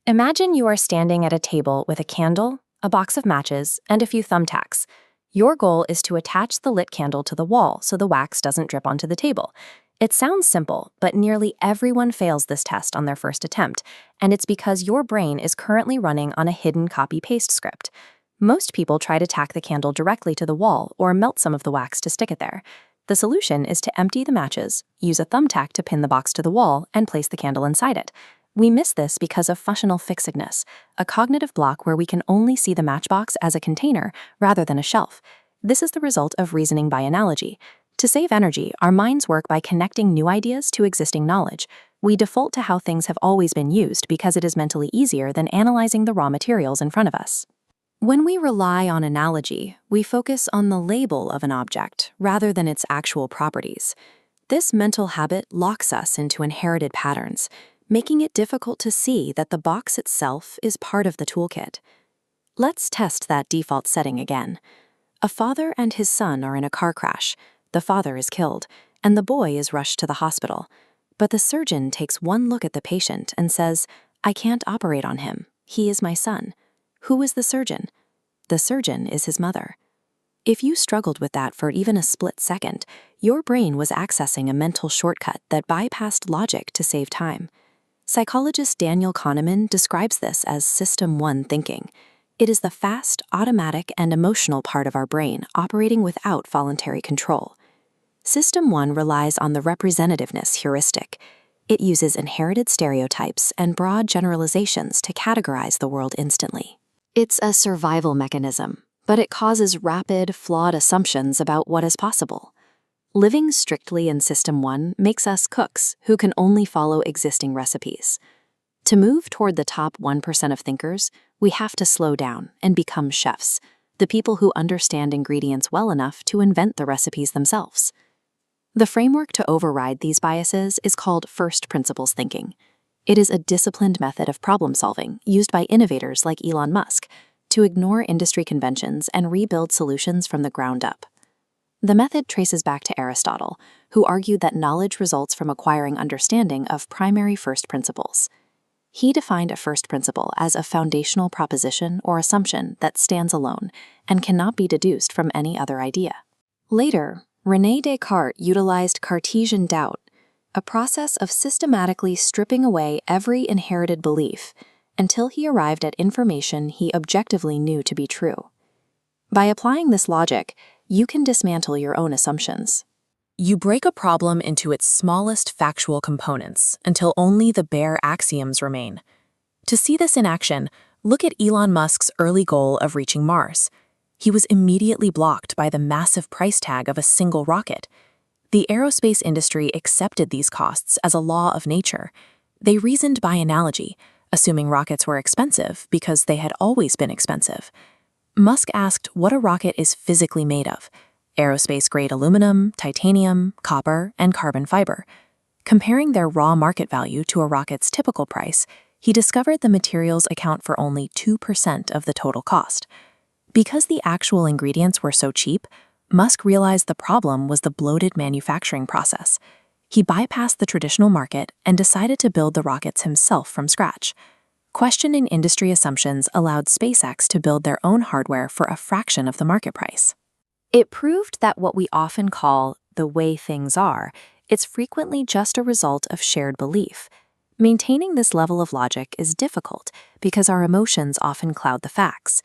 Imagine you are standing at a table with a candle, a box of matches, and a few thumbtacks. Your goal is to attach the lit candle to the wall so the wax doesn't drip onto the table. It sounds simple, but nearly everyone fails this test on their first attempt, and it's because your brain is currently running on a hidden copy-paste script. Most people try to tack the candle directly to the wall or melt some of the wax to stick it there. The solution is to empty the matches, use a thumbtack to pin the box to the wall, and place the candle inside it. We miss this because of functional fixedness, a cognitive block where we can only see the matchbox as a container rather than a shelf. This is the result of reasoning by analogy. To save energy, our minds work by connecting new ideas to existing knowledge. We default to how things have always been used because it is mentally easier than analyzing the raw materials in front of us. When we rely on analogy, we focus on the label of an object rather than its actual properties. This mental habit locks us into inherited patterns, making it difficult to see that the box itself is part of the toolkit. Let's test that default setting again. A father and his son are in a car crash. The father is killed, and the boy is rushed to the hospital. But the surgeon takes one look at the patient and says, "I can't operate on him. He is my son." Who is the surgeon? The surgeon is his mother. If you struggled with that for even a split second, your brain was accessing a mental shortcut that bypassed logic to save time. Psychologist Daniel Kahneman describes this as System 1 thinking. It is the fast, automatic, and emotional part of our brain operating without voluntary control. System 1 relies on the representativeness heuristic. It uses inherited stereotypes and broad generalizations to categorize the world instantly. It's a survival mechanism, but it causes rapid, flawed assumptions about what is possible. Living strictly in System 1 makes us cooks who can only follow existing recipes. To move toward the top 1% of thinkers, we have to slow down and become chefs, the people who understand ingredients well enough to invent the recipes themselves. The framework to override these biases is called first principles thinking. It is a disciplined method of problem solving used by innovators like Elon Musk to ignore industry conventions and rebuild solutions from the ground up. The method traces back to Aristotle, who argued that knowledge results from acquiring understanding of primary first principles. He defined a first principle as a foundational proposition or assumption that stands alone and cannot be deduced from any other idea. Later, René Descartes utilized Cartesian doubt, a process of systematically stripping away every inherited belief until he arrived at information he objectively knew to be true. By applying this logic, you can dismantle your own assumptions. You break a problem into its smallest factual components until only the bare axioms remain. To see this in action, look at Elon Musk's early goal of reaching Mars. He was immediately blocked by the massive price tag of a single rocket. The aerospace industry accepted these costs as a law of nature. They reasoned by analogy, assuming rockets were expensive because they had always been expensive. Musk asked what a rocket is physically made of: aerospace-grade aluminum, titanium, copper, and carbon fiber. Comparing their raw market value to a rocket's typical price, he discovered the materials account for only 2% of the total cost. Because the actual ingredients were so cheap, Musk realized the problem was the bloated manufacturing process. He bypassed the traditional market and decided to build the rockets himself from scratch. Questioning industry assumptions allowed SpaceX to build their own hardware for a fraction of the market price. It proved that what we often call the way things are, it's frequently just a result of shared belief. Maintaining this level of logic is difficult because our emotions often cloud the facts.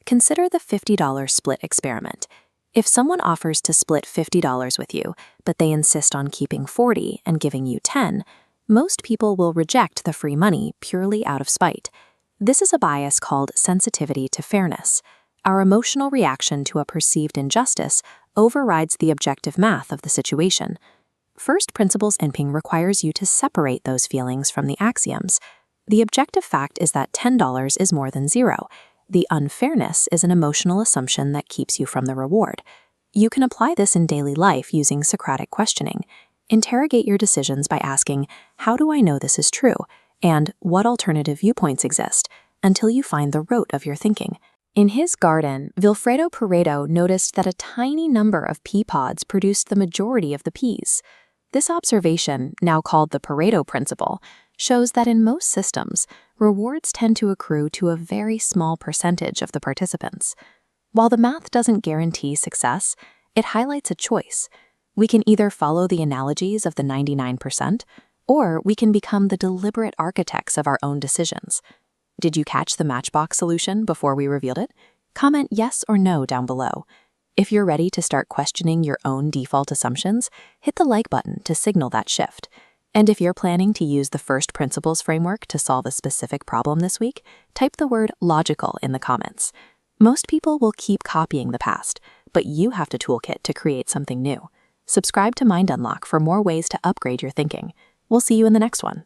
Consider the $50 split experiment. If someone offers to split $50 with you, but they insist on keeping $40 and giving you $10, most people will reject the free money purely out of spite. This is a bias called sensitivity to fairness. Our emotional reaction to a perceived injustice overrides the objective math of the situation. First principles thinking requires you to separate those feelings from the axioms. The objective fact is that $10 is more than zero. The unfairness is an emotional assumption that keeps you from the reward. You can apply this in daily life using Socratic questioning. Interrogate your decisions by asking, "How do I know this is true?" and "What alternative viewpoints exist?" until you find the root of your thinking. In his garden, Vilfredo Pareto noticed that a tiny number of pea pods produced the majority of the peas. This observation, now called the Pareto principle, shows that in most systems, rewards tend to accrue to a very small percentage of the participants. While the math doesn't guarantee success, it highlights a choice. We can either follow the analogies of the 99%, or we can become the deliberate architects of our own decisions. Did you catch the matchbox solution before we revealed it? Comment yes or no down below. If you're ready to start questioning your own default assumptions, hit the like button to signal that shift. And if you're planning to use the first principles framework to solve a specific problem this week, type the word logical in the comments. Most people will keep copying the past, but you have the toolkit to create something new. Subscribe to Mind Unlock for more ways to upgrade your thinking. We'll see you in the next one.